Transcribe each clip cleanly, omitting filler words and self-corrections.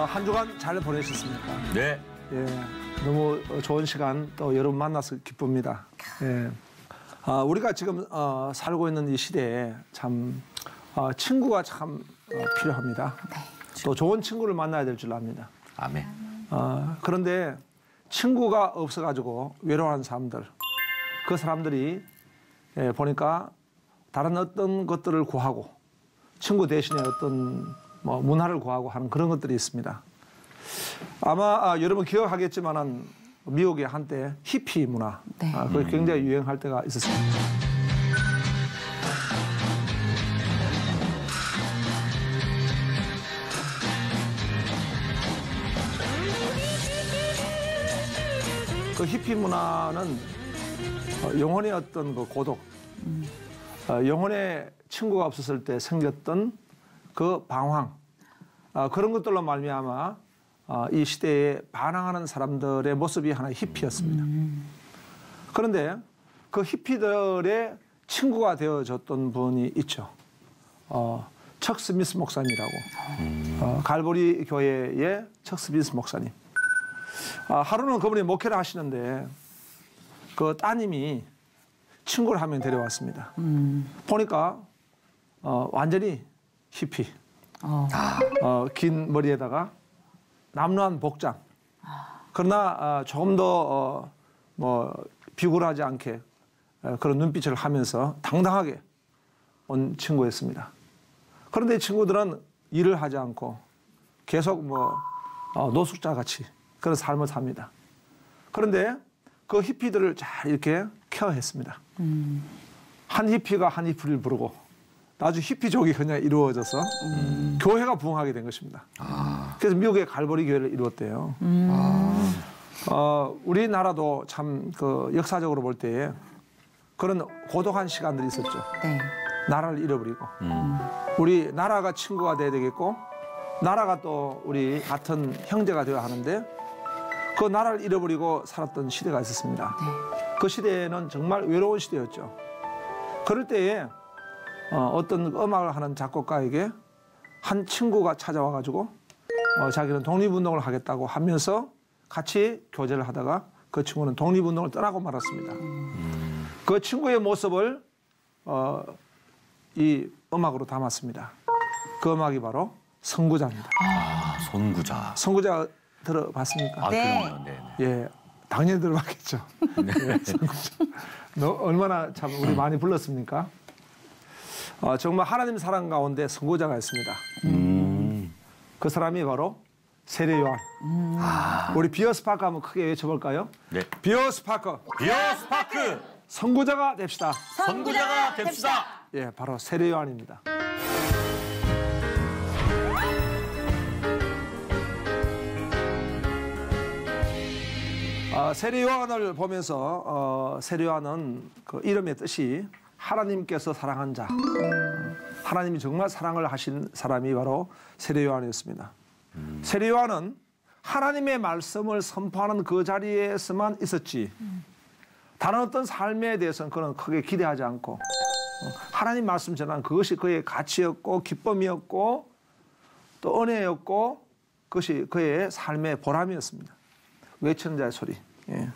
한 주간 잘 보내셨습니까? 네. 예, 너무 좋은 시간 또 여러분 만나서 기쁩니다. 예, 우리가 지금 살고 있는 이 시대에 참 친구가 참 필요합니다. 네. 또 좋은 친구를 만나야 될 줄 압니다. 아멘. 그런데 친구가 없어가지고 외로워하는 사람들, 그 사람들이 보니까 다른 어떤 것들을 구하고 친구 대신에 어떤 문화를 구하고 하는 그런 것들이 있습니다. 아마 여러분 기억하겠지만은 미국에 한때 히피 문화, 네. 그게 굉장히 유행할 때가 있었습니다. 그 히피 문화는 영혼의 어떤 그 고독, 영혼의 친구가 없었을 때 생겼던 그 방황, 그런 것들로 말미암아 이 시대에 반항하는 사람들의 모습이 하나의 히피였습니다. 그런데 그 히피들의 친구가 되어줬던 분이 있죠. 척 스미스 목사님이라고, 갈보리 교회의 척 스미스 목사님. 하루는 그분이 목회를 하시는데 그 따님이 친구를 한 명 데려왔습니다. 보니까 완전히 히피. 긴 머리에다가 남루한 복장. 그러나 조금 더 비굴하지 않게 그런 눈빛을 하면서 당당하게 온 친구였습니다. 그런데 이 친구들은 일을 하지 않고 계속 노숙자 같이 그런 삶을 삽니다. 그런데 그 히피들을 잘 이렇게 케어했습니다. 한 히피가 한 히피를 부르고 나중에 히피족이 그냥 이루어져서 교회가 부흥하게 된 것입니다. 그래서 미국의 갈보리 교회를 이루었대요. 우리나라도 참 그 역사적으로 볼 때 그런 고독한 시간들이 있었죠. 네. 나라를 잃어버리고 우리 나라가 친구가 돼야 되겠고 나라가 또 우리 같은 형제가 되어야 하는데 그 나라를 잃어버리고 살았던 시대가 있었습니다. 그 시대에는 정말 외로운 시대였죠. 그럴 때에 어떤 음악을 하는 작곡가에게 한 친구가 찾아와가지고 자기는 독립운동을 하겠다고 하면서 같이 교제를 하다가 그 친구는 독립운동을 떠나고 말았습니다. 그 친구의 모습을 이 음악으로 담았습니다. 그 음악이 바로 선구자입니다. 선구자. 선구자 들어봤습니까? 네. 그럼요. 네. 예, 당연히 들어봤겠죠. 예, 선구자. 얼마나 참 우리 많이 불렀습니까? 정말 하나님 사랑 가운데 선구자가 있습니다. 그 사람이 바로 세례 요한. 우리 비어 스파크 한번 크게 외쳐볼까요? 네. 비어 스파크. 비어 스파크. 선구자가 됩시다. 선구자가 됩시다. 예, 바로 세례 요한입니다. 세례 요한을 보면서 세례 요한은 그 이름의 뜻이 하나님께서 사랑한 자, 하나님이 정말 사랑을 하신 사람이 바로 세례 요한이었습니다. 세례 요한은 하나님의 말씀을 선포하는 그 자리에서만 있었지 다른 어떤 삶에 대해서는 그는 크게 기대하지 않고 하나님 말씀 전하는 그것이 그의 가치였고 기쁨이었고 또 은혜였고 그것이 그의 삶의 보람이었습니다. 외치는 자의 소리. 예.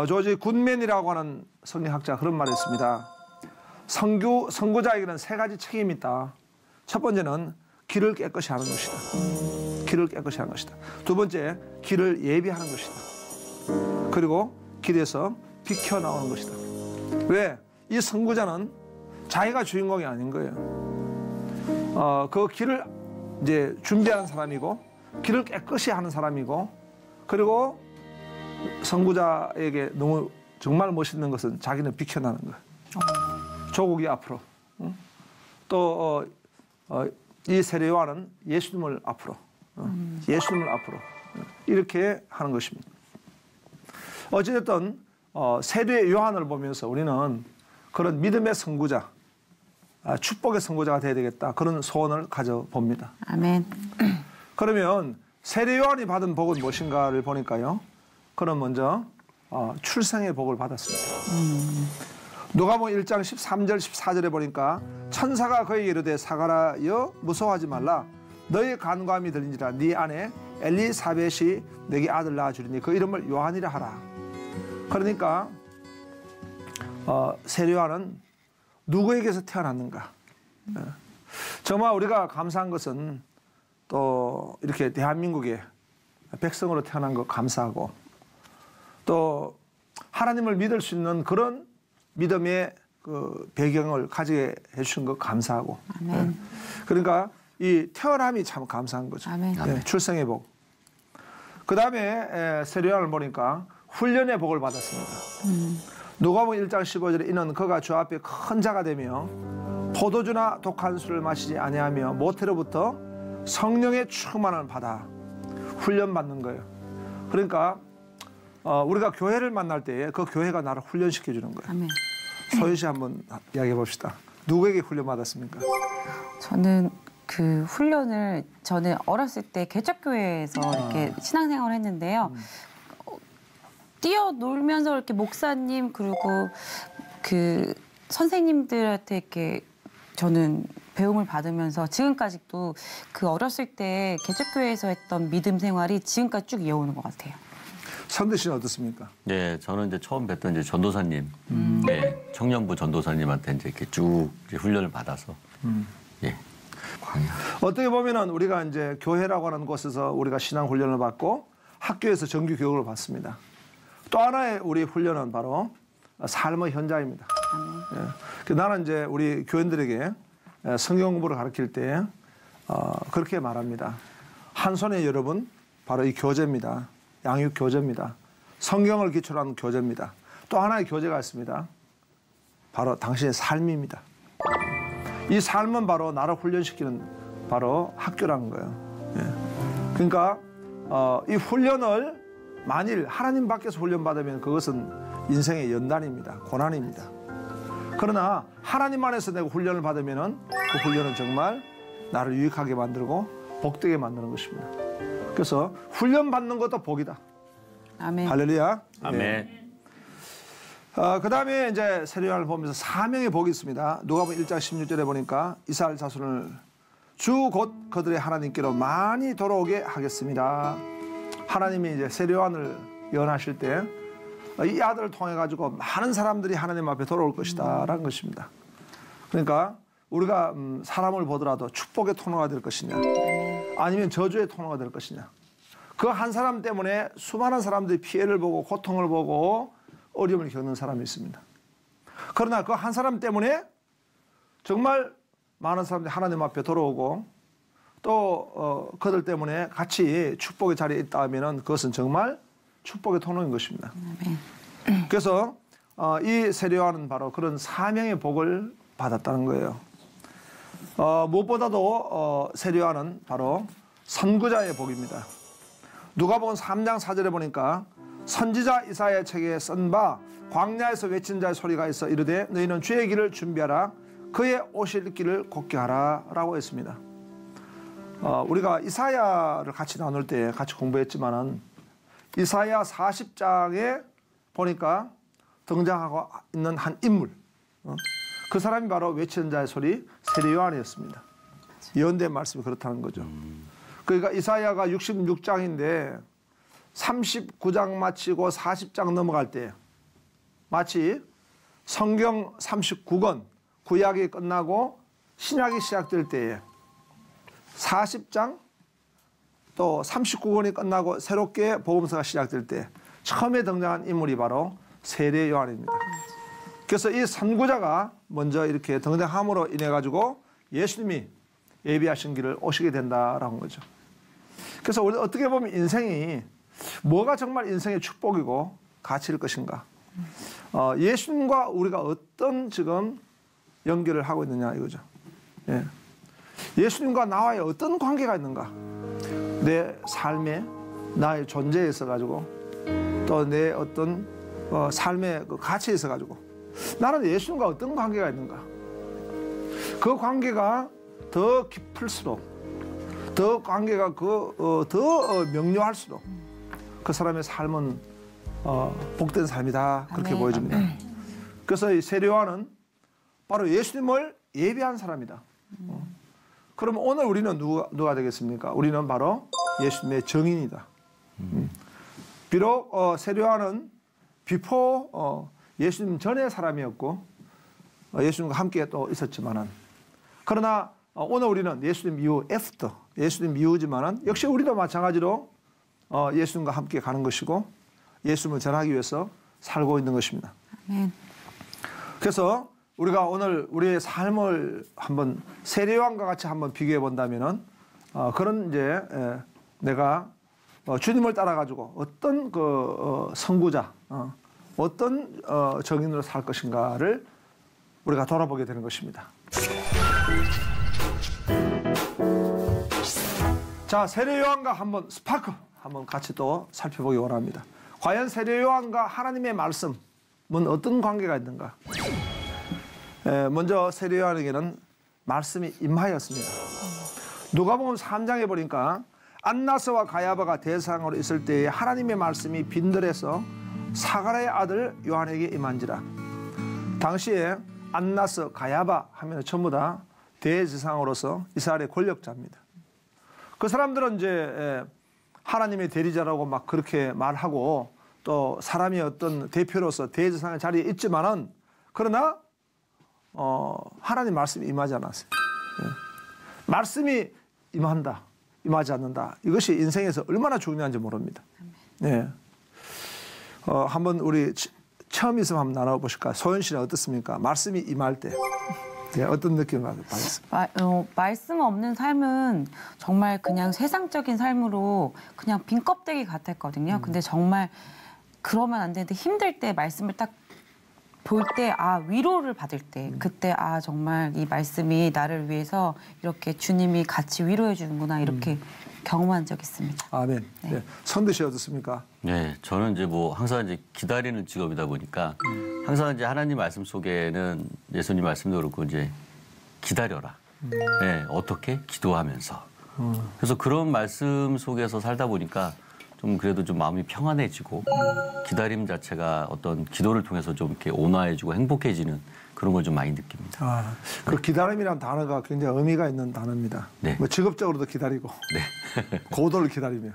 조지 굿맨이라고 하는 성리학자 그런 말을 했습니다. 선구자에게는 세 가지 책임이 있다. 첫 번째는 길을 깨끗이 하는 것이다. 길을 깨끗이 하는 것이다. 두 번째, 길을 예비하는 것이다. 그리고 길에서 비켜 나오는 것이다. 왜? 이 선구자는 자기가 주인공이 아닌 거예요. 그 길을 이제 준비하는 사람이고 길을 깨끗이 하는 사람이고 그리고 선구자에게 너무 정말 멋있는 것은 자기는 비켜나는 거예요. 조국이 앞으로. 또 이 세례 요한은 예수님을 앞으로. 예수님을 앞으로. 이렇게 하는 것입니다. 어찌됐든 세례 요한을 보면서 우리는 그런 믿음의 선구자, 축복의 선구자가 되어야 되겠다. 그런 소원을 가져봅니다. 아멘. 그러면 세례 요한이 받은 복은 무엇인가를 보니까요. 그는 먼저 출생의 복을 받았습니다. 누가복음 1장 13절 14절에 보니까 천사가 그에게 이르되 사가라여 무서워하지 말라 너희 간구함이 들린지라 네 아내 엘리사벳이 내게 아들 낳아주리니 그 이름을 요한이라 하라. 그러니까 세례요한은 누구에게서 태어났는가? 정말 우리가 감사한 것은 또 이렇게 대한민국의 백성으로 태어난 것 감사하고 또 하나님을 믿을 수 있는 그런 믿음의 그 배경을 가지게 해주신 것 감사하고. 아멘. 그러니까 이 태어남이 참 감사한 거죠. 아멘. 네, 출생의 복. 그 다음에 세례요한을 보니까 훈련의 복을 받았습니다. 누가복음 1장 15절에 이는 그가 주 앞에 큰 자가 되며 포도주나 독한 술을 마시지 아니하며 모태로부터 성령의 충만을 받아 훈련받는 거예요. 그러니까 우리가 교회를 만날 때 그 교회가 나를 훈련시켜 주는 거예요. 아멘. 소연 씨 한번 이야기해 봅시다. 누구에게 훈련 받았습니까? 저는 그 훈련을 저는 어렸을 때 개척교회에서 이렇게 신앙생활을 했는데요. 뛰어놀면서 이렇게 목사님 그리고 그 선생님들한테 이렇게 저는 배움을 받으면서 지금까지도 그 어렸을 때 개척교회에서 했던 믿음 생활이 지금까지 쭉 이어오는 것 같아요. 선대 씨는 어떻습니까? 네, 저는 이제 처음 뵀던 이제 전도사님, 네, 청년부 전도사님한테 이제 이렇게 쭉 이제 훈련을 받아서, 예, 광야. 어떻게 보면은 우리가 이제 교회라고 하는 곳에서 우리가 신앙 훈련을 받고 학교에서 정규 교육을 받습니다. 또 하나의 우리 훈련은 바로 삶의 현장입니다. 예. 나는 이제 우리 교인들에게 성경 공부를 가르칠 때 그렇게 말합니다. 한 손에 여러분 바로 이 교재입니다. 양육 교재입니다. 성경을 기초로 하는 교재입니다. 또 하나의 교재가 있습니다. 바로 당신의 삶입니다. 이 삶은 바로 나를 훈련시키는 바로 학교라는 거예요. 예. 그러니까 이 훈련을 만일 하나님 밖에서 훈련받으면 그것은 인생의 연단입니다. 고난입니다. 그러나 하나님 안에서 내가 훈련을 받으면 그 훈련은 정말 나를 유익하게 만들고 복되게 만드는 것입니다. 그래서 훈련받는 것도 복이다. 아멘. 할렐루야. 아멘. 네. 그 다음에 이제 세례요한을 보면서 사명의 복이 있습니다. 누가복음 1장 16절에 보니까 이스라엘 자손을 주 곧 그들의 하나님께로 많이 돌아오게 하겠습니다. 하나님이 이제 세례요한을 예언하실 때 이 아들을 통해 가지고 많은 사람들이 하나님 앞에 돌아올 것이다라는 것입니다. 그러니까 우리가 사람을 보더라도 축복의 통로가 될 것이냐 아니면 저주의 통로가 될 것이냐 그 한 사람 때문에 수많은 사람들이 피해를 보고 고통을 보고 어려움을 겪는 사람이 있습니다. 그러나 그 한 사람 때문에 정말 많은 사람들이 하나님 앞에 돌아오고 또 그들 때문에 같이 축복의 자리에 있다 하면은 그것은 정말 축복의 통로인 것입니다. 그래서 이 세례요한은 바로 그런 사명의 복을 받았다는 거예요. 무엇보다도 세례요한은 바로 선구자의 복입니다. 누가복음 3장 4절에 보니까 선지자 이사야의 책에 쓴 바 광야에서 외친 자의 소리가 있어 이르되 너희는 주의 길을 준비하라 그의 오실 길을 곧게 하라 라고 했습니다. 우리가 이사야를 같이 나눌 때 같이 공부했지만은 이사야 40장에 보니까 등장하고 있는 한 인물 그 사람이 바로 외치는 자의 소리 세례요한이었습니다. 예언된 말씀이 그렇다는 거죠. 그러니까 이사야가 66장인데 39장 마치고 40장 넘어갈 때 마치 성경 39권 구약이 끝나고 신약이 시작될 때에 40장 또 39권이 끝나고 새롭게 복음서가 시작될 때 처음에 등장한 인물이 바로 세례요한입니다. 그래서 이 선구자가 먼저 이렇게 등장함으로 인해 가지고 예수님이 예비하신 길을 오시게 된다라는 거죠. 그래서 우리 어떻게 보면 인생이 뭐가 정말 인생의 축복이고 가치일 것인가? 예수님과 우리가 어떤 지금 연결을 하고 있느냐 이거죠. 예. 예수님과 나와의 어떤 관계가 있는가? 내 삶에 나의 존재에 있어 가지고 또 내 어떤 삶의 그 가치에 있어 가지고 나는 예수님과 어떤 관계가 있는가? 그 관계가 더 깊을수록 더 관계가 더 명료할수록 그 사람의 삶은 복된 삶이다 그렇게 아멘. 보여집니다. 그래서 이 세례요한은 바로 예수님을 예비한 사람이다. 그럼 오늘 우리는 누가 되겠습니까? 우리는 바로 예수님의 증인이다. 비록 세례요한은 비포 예수님 전의 사람이었고 예수님과 함께 또 있었지만은 그러나 오늘 우리는 예수님 이후 애프터 예수님 이후지만은 역시 우리도 마찬가지로 예수님과 함께 가는 것이고 예수님을 전하기 위해서 살고 있는 것입니다. 아멘. 그래서 우리가 오늘 우리의 삶을 한번 세례요한과 같이 한번 비교해 본다면은 그런 이제 내가 주님을 따라 가지고 어떤 그 선구자 어떤 정인으로 살 것인가를 우리가 돌아보게 되는 것입니다. 자, 세례요한과 한번 스파크 한번 같이 또 살펴보기 원합니다. 과연 세례요한과 하나님의 말씀은 어떤 관계가 있는가? 먼저 세례요한에게는 말씀이 임하였습니다. 누가복음 3장에 보니까 안나스와 가야바가 대상으로 있을 때에 하나님의 말씀이 빈들에서 사가랴의 아들 요한에게 임한지라. 당시에 안나스, 가야바 하면 전부 다 대제사장으로서 이스라엘의 권력자입니다. 그 사람들은 이제 하나님의 대리자라고 막 그렇게 말하고 또 사람이 어떤 대표로서 대제사장의 자리에 있지만은 그러나 하나님 말씀이 임하지 않았어요. 말씀이 임한다, 임하지 않는다. 이것이 인생에서 얼마나 중요한지 모릅니다. 네. 한번 우리 처음 있으면 한번 나눠보실까요? 소연 씨는 어떻습니까? 말씀이 임할 때 어떤 느낌을 받았습니까? 말씀 없는 삶은 정말 그냥 세상적인 삶으로 그냥 빈 껍데기 같았거든요. 근데 정말 그러면 안 되는데 힘들 때 말씀을 딱 볼 때 위로를 받을 때 그때 정말 이 말씀이 나를 위해서 이렇게 주님이 같이 위로해 주는구나 이렇게 경험한 적이 있습니다. 아멘. 네. 네. 선드 씨 어떻습니까? 네, 저는 이제 항상 이제 기다리는 직업이다 보니까 항상 이제 하나님 말씀 속에는 예수님 말씀도 그렇고 이제 기다려라. 네, 어떻게? 기도하면서. 그래서 그런 말씀 속에서 살다 보니까 좀 그래도 좀 마음이 평안해지고 기다림 자체가 어떤 기도를 통해서 좀 이렇게 온화해지고 행복해지는 그런 걸 좀 많이 느낍니다. 그 기다림이라는 단어가 굉장히 의미가 있는 단어입니다. 네. 뭐 직업적으로도 기다리고, 네. 고도를 기다리며.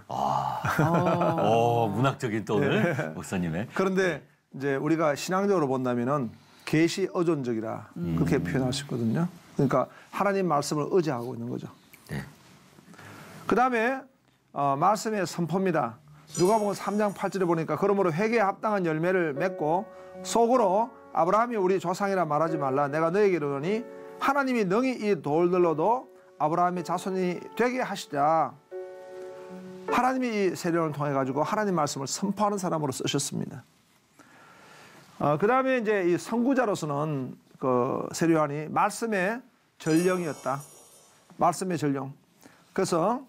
문학적인 또 오늘 목사님의. 그런데 이제 우리가 신앙적으로 본다면은 계시 의존적이라 그렇게 표현할 수 있거든요. 그러니까 하나님 말씀을 의지하고 있는 거죠. 네. 그 다음에 말씀의 선포입니다. 누가복음 3장 8절에 보니까 그러므로 회개에 합당한 열매를 맺고 속으로 아브라함이 우리 조상이라 말하지 말라. 내가 너에게 이르노니 하나님이 능히 이 돌들로도 아브라함의 자손이 되게 하시자. 하나님이 이 세례를 통해 가지고 하나님 말씀을 선포하는 사람으로 쓰셨습니다. 그 다음에 이제 이 선구자로서는 그 세례요한이 말씀의 전령이었다. 말씀의 전령. 그래서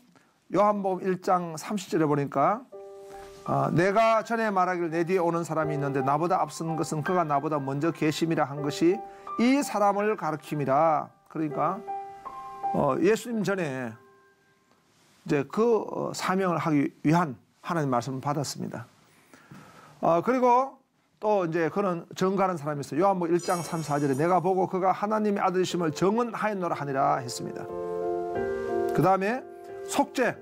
요한복음 1장 30절에 보니까 내가 전에 말하기를 내 뒤에 오는 사람이 있는데 나보다 앞선 것은 그가 나보다 먼저 계심이라 한 것이 이 사람을 가르킴이라. 그러니까 예수님 전에 이제 그 사명을 하기 위한 하나님 말씀을 받았습니다. 그리고 또 이제 그는 정가는 사람이 있어요. 요한복음 1장 3, 4절에 내가 보고 그가 하나님의 아들이심을 정언하였노라 하니라 했습니다. 그 다음에 속죄.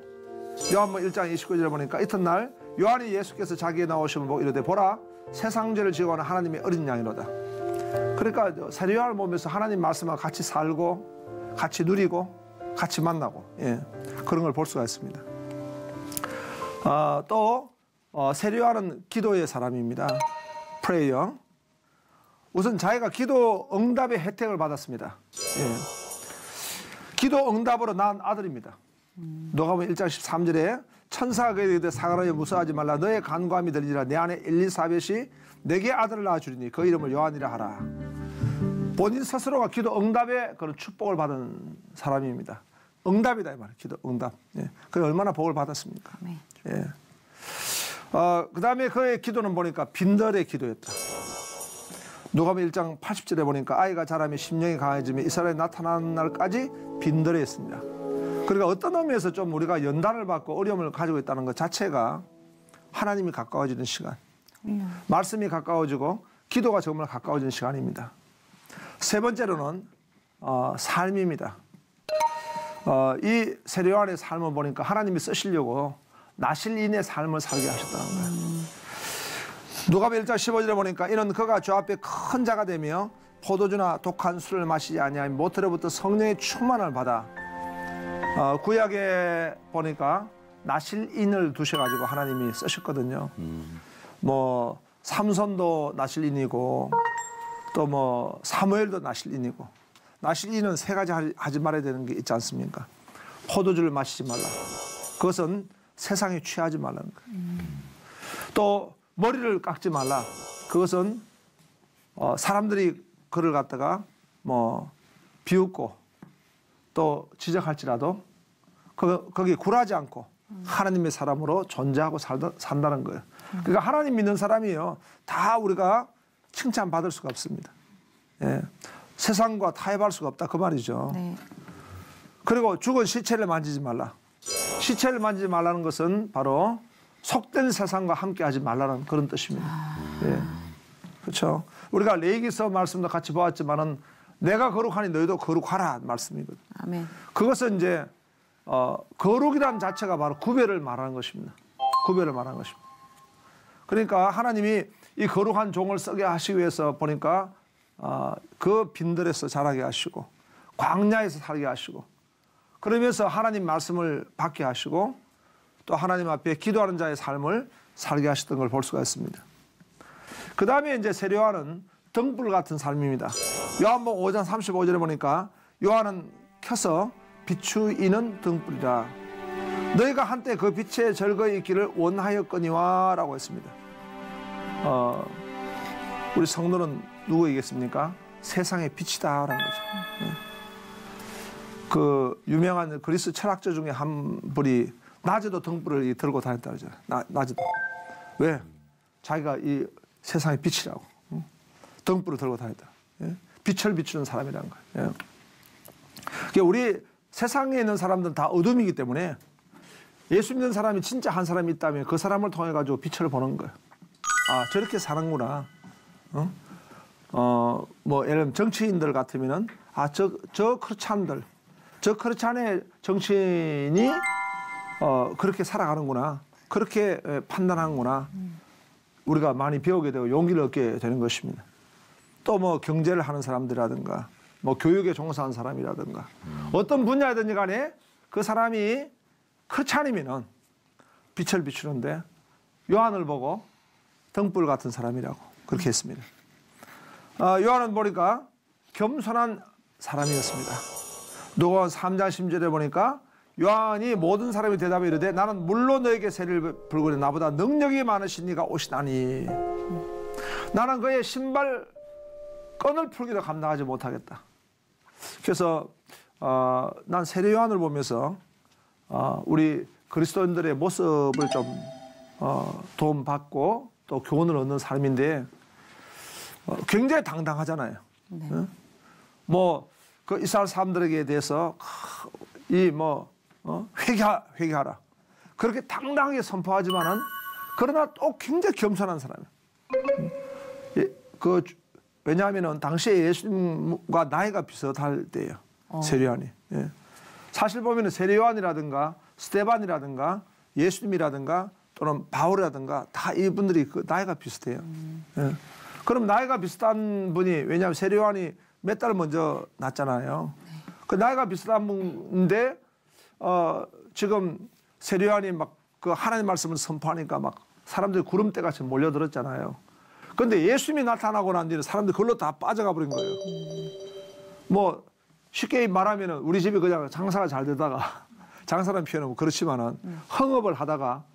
요한복음 1장 29절에 보니까 이튿날 요한이 예수께서 자기의 나오심을 보고 이르되 보라 세상 죄를 지고하는 하나님의 어린 양이로다. 그러니까 세례요한을 보면서 하나님 말씀과 같이 살고 같이 누리고 같이 만나고 그런 걸 볼 수가 있습니다. 또 세례요한은 기도의 사람입니다. 프레이어. 우선 자기가 기도 응답의 혜택을 받았습니다. 기도 응답으로 낳은 아들입니다. 누가복음 1장 13절에 천사가 그에게 이르되 사가랴여 무서워하지 말라. 너의 간구함이 들리리라. 내 아내 엘리사벳이 내게 아들을 낳아주리니 그 이름을 요한이라 하라. 본인 스스로가 기도 응답의 그런 축복을 받은 사람입니다. 응답이다 이 말이에요. 기도 응답. 그 얼마나 복을 받았습니까? 그 다음에 그의 기도는 보니까 빈들의 기도였다. 누가복음 1장 80절에 보니까 아이가 자라며 심령이 강해지며 이스라엘에 나타나는 날까지 빈들에 있습니다. 그러니까 어떤 의미에서 좀 우리가 연단을 받고 어려움을 가지고 있다는 것 자체가 하나님이 가까워지는 시간, 말씀이 가까워지고 기도가 정말 가까워지는 시간입니다. 세 번째로는 삶입니다. 이 세례요한의 삶을 보니까 하나님이 쓰시려고 나실인의 삶을 살게 하셨다는 거예요. 누가복음 1장 15절에 보니까 이는 그가 주 앞에 큰 자가 되며 포도주나 독한 술을 마시지 아니하며 모태로부터 성령의 충만을 받아 구약에 보니까 나실인을 두셔가지고 하나님이 쓰셨거든요. 뭐 삼손도 나실인이고 또 뭐 사무엘도 나실인이고 나실인은 세 가지 하지 말아야 되는 게 있지 않습니까? 포도주를 마시지 말라. 그것은 세상에 취하지 말라는 거예요. 또 머리를 깎지 말라. 그것은 사람들이 그를 갖다가 뭐 비웃고 또 지적할지라도 거기에 굴하지 않고 하나님의 사람으로 존재하고 산다는 거예요. 그러니까 하나님 믿는 사람이요. 다 우리가 칭찬받을 수가 없습니다. 예. 세상과 타협할 수가 없다 그 말이죠. 네. 그리고 죽은 시체를 만지지 말라. 시체를 만지지 말라는 것은 바로 속된 세상과 함께하지 말라는 그런 뜻입니다. 예. 그렇죠. 우리가 레위기서 말씀도 같이 보았지만은 내가 거룩하니 너희도 거룩하라 말씀이거든. 아멘. 그것은 이제 거룩이란 자체가 바로 구별을 말하는 것입니다. 구별을 말하는 것입니다. 그러니까 하나님이 이 거룩한 종을 쓰게 하시기 위해서 보니까 그 빈들에서 자라게 하시고 광야에서 살게 하시고 그러면서 하나님 말씀을 받게 하시고 또 하나님 앞에 기도하는 자의 삶을 살게 하셨던 걸 볼 수가 있습니다. 그 다음에 이제 세례요한은 등불 같은 삶입니다. 요한복음 5장 35절에 보니까 요한은 켜서 비추이는 등불이라. 너희가 한때 그 빛에 즐거이 있기를 원하였거니와 라고 했습니다. 우리 성도는 누구이겠습니까? 세상의 빛이다라는 거죠. 그 유명한 그리스 철학자 중에 한 분이 낮에도 등불을 들고 다녔다 그러죠. 낮에도. 왜? 자기가 이 세상의 빛이라고. 등불을 들고 다녔다. 예? 빛을 비추는 사람이라는 거예요. 예. 그러니까 우리 세상에 있는 사람들은 다 어둠이기 때문에 예수 믿는 사람이 진짜 한 사람이 있다면 그 사람을 통해 가지고 빛을 보는 거예요. 아, 저렇게 사는구나. 뭐 예를 들면 정치인들 같으면은 저 크리스찬들, 저 크리스찬의 정치인이 그렇게 살아가는구나. 그렇게 판단하는구나. 우리가 많이 배우게 되고 용기를 얻게 되는 것입니다. 또 뭐 경제를 하는 사람들이라든가 뭐 교육에 종사하는 사람이라든가 어떤 분야든지 간에 그 사람이 크리스찬이면은 빛을 비추는데 요한을 보고 등불 같은 사람이라고 그렇게 했습니다. 요한은 보니까 겸손한 사람이었습니다. 누가복음 3장 10절에 보니까 요한이 모든 사람이 대답해 이르되 나는 물로 너에게 세례를 불거니 나보다 능력이 많으신 이가 오시나니 나는 그의 신발 끈을 풀기도 감당하지 못하겠다. 그래서 난 세례 요한을 보면서 우리 그리스도인들의 모습을 좀 도움받고 또 교훈을 얻는 삶인데 굉장히 당당하잖아요. 네. 뭐 그 이스라엘 사람들에게 대해서 회개하라 그렇게 당당하게 선포하지만은 그러나 또 굉장히 겸손한 사람이에요. 왜냐하면은 당시에 예수님과 나이가 비슷할 때예요. 세례 요한이. 예. 사실 보면은 세례 요한이라든가 스데반이라든가 예수님이라든가 또는 바울이라든가 다 이분들이 그 나이가 비슷해요. 예. 그럼 나이가 비슷한 분이 왜냐하면 세례 요한이 몇 달 먼저 났잖아요. 그 나이가 비슷한 분인데 지금 세례 요한이 막 그 하나님 말씀을 선포하니까 막 사람들이 구름대같이 몰려들었잖아요. 그런데 예수님이 나타나고 난 뒤에 사람들이 그걸로 다 빠져가 버린 거예요. 뭐 쉽게 말하면은 우리 집이 그냥 장사가 잘 되다가 장사라는 표현은 그렇지만은 흥업을 하다가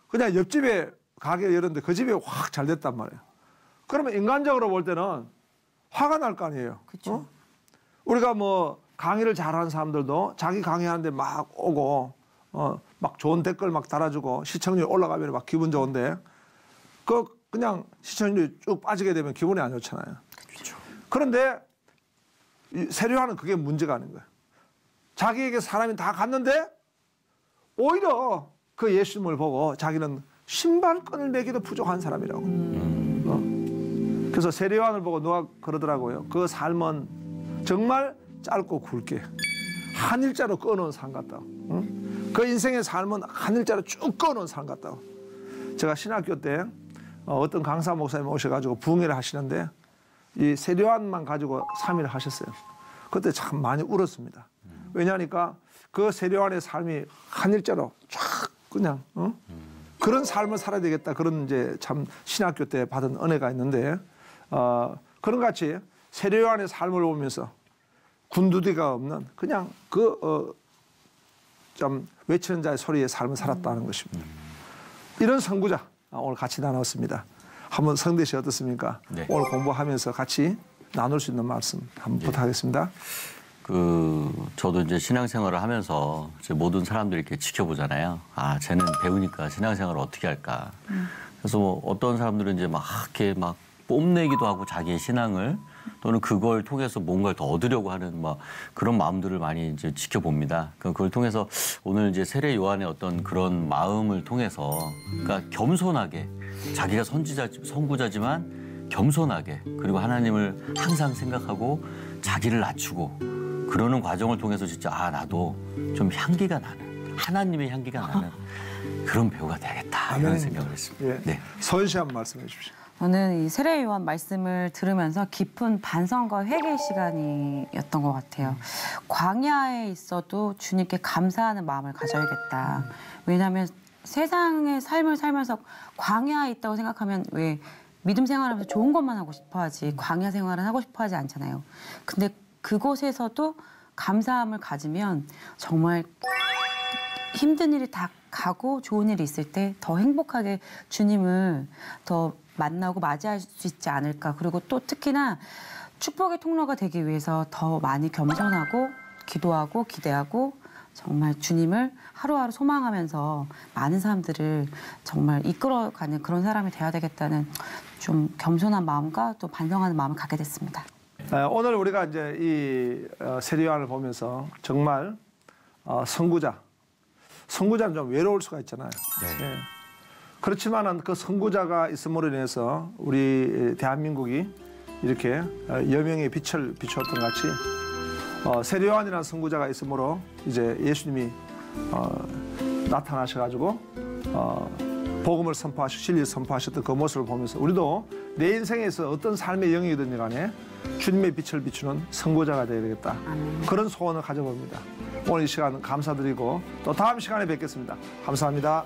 그냥 옆집에 가게 열었는데 그 집이 확 잘 됐단 말이에요. 그러면 인간적으로 볼 때는 화가 날 거 아니에요. 그렇죠. 우리가 뭐 강의를 잘하는 사람들도 자기 강의하는데 막 오고 막 좋은 댓글 막 달아주고 시청률이 올라가면 막 기분 좋은데 그냥 시청률이 쭉 빠지게 되면 기분이 안 좋잖아요. 그렇죠. 그런데 세례 요한은 그게 문제가 아닌 거예요. 자기에게 사람이 다 갔는데 오히려 그 예수님을 보고 자기는 신발끈을 매기도 부족한 사람이라고. 그래서 세례 요한을 보고 누가 그러더라고요. 그 삶은 정말 짧고 굵게 한 일자로 꺼놓은 삶 같다고. 응? 그 인생의 삶은 한 일자로 쭉 꺼놓은 삶 같다고. 제가 신학교 때 어떤 강사 목사님 오셔가지고 부흥회를 하시는데 이 세례요한만 가지고 3일을 하셨어요. 그때 참 많이 울었습니다. 왜냐하니까 그 세례요한의 삶이 한 일자로 쫙 그냥 그런 삶을 살아야 되겠다. 그런 이제 참 신학교 때 받은 은혜가 있는데 그런 같이 세례요한의 삶을 보면서 군두대가 없는 그냥 좀 외치는 자의 소리의 삶을 살았다는 것입니다. 이런 선구자 오늘 같이 나눴습니다. 한번 성대 씨 어떻습니까? 네. 오늘 공부하면서 같이 나눌 수 있는 말씀 한번 부탁하겠습니다. 저도 이제 신앙생활을 하면서 이제 모든 사람들이 이렇게 지켜보잖아요. 아, 쟤는 배우니까 신앙생활을 어떻게 할까. 그래서 뭐 어떤 사람들은 이제 막 이렇게 막 뽐내기도 하고 자기의 신앙을 또는 그걸 통해서 뭔가를 더 얻으려고 하는 막 그런 마음들을 많이 이제 지켜봅니다. 그걸 통해서 오늘 이제 세례 요한의 어떤 그런 마음을 통해서 그러니까 겸손하게 자기가 선구자지만 겸손하게 그리고 하나님을 항상 생각하고 자기를 낮추고 그러는 과정을 통해서 진짜 나도 좀 향기가 나는 하나님의 향기가 나는 그런 배우가 되겠다 이런 생각을 했습니다. 예. 네. 서은 씨 한번 말씀해 주십시오. 저는 이 세례 요한 말씀을 들으면서 깊은 반성과 회개 시간이었던 것 같아요. 광야에 있어도 주님께 감사하는 마음을 가져야겠다. 왜냐하면 세상의 삶을 살면서 광야에 있다고 생각하면 왜 믿음 생활하면서 좋은 것만 하고 싶어하지 광야 생활은 하고 싶어하지 않잖아요. 근데 그곳에서도 감사함을 가지면 정말 힘든 일이 다 가고 좋은 일이 있을 때 더 행복하게 주님을 더 만나고 맞이할 수 있지 않을까. 그리고 또 특히나 축복의 통로가 되기 위해서 더 많이 겸손하고 기도하고 기대하고 정말 주님을 하루하루 소망하면서 많은 사람들을 정말 이끌어가는 그런 사람이 돼야 되겠다는 좀 겸손한 마음과 또 반성하는 마음을 갖게 됐습니다. 오늘 우리가 이제 이 세례 요한을 보면서 정말 선구자는 좀 외로울 수가 있잖아요. 네. 예. 그렇지만은 그 선구자가 있음으로 인해서 우리 대한민국이 이렇게 여명의 빛을 비추었던 같이 세례 요한이라는 선구자가 있으므로 이제 예수님이 나타나셔가지고 복음을 선포하시고 진리를 선포하셨던 그 모습을 보면서 우리도 내 인생에서 어떤 삶의 영역이든지 간에 주님의 빛을 비추는 선구자가 되어야 되겠다. 그런 소원을 가져봅니다. 오늘 이 시간 감사드리고 또 다음 시간에 뵙겠습니다. 감사합니다.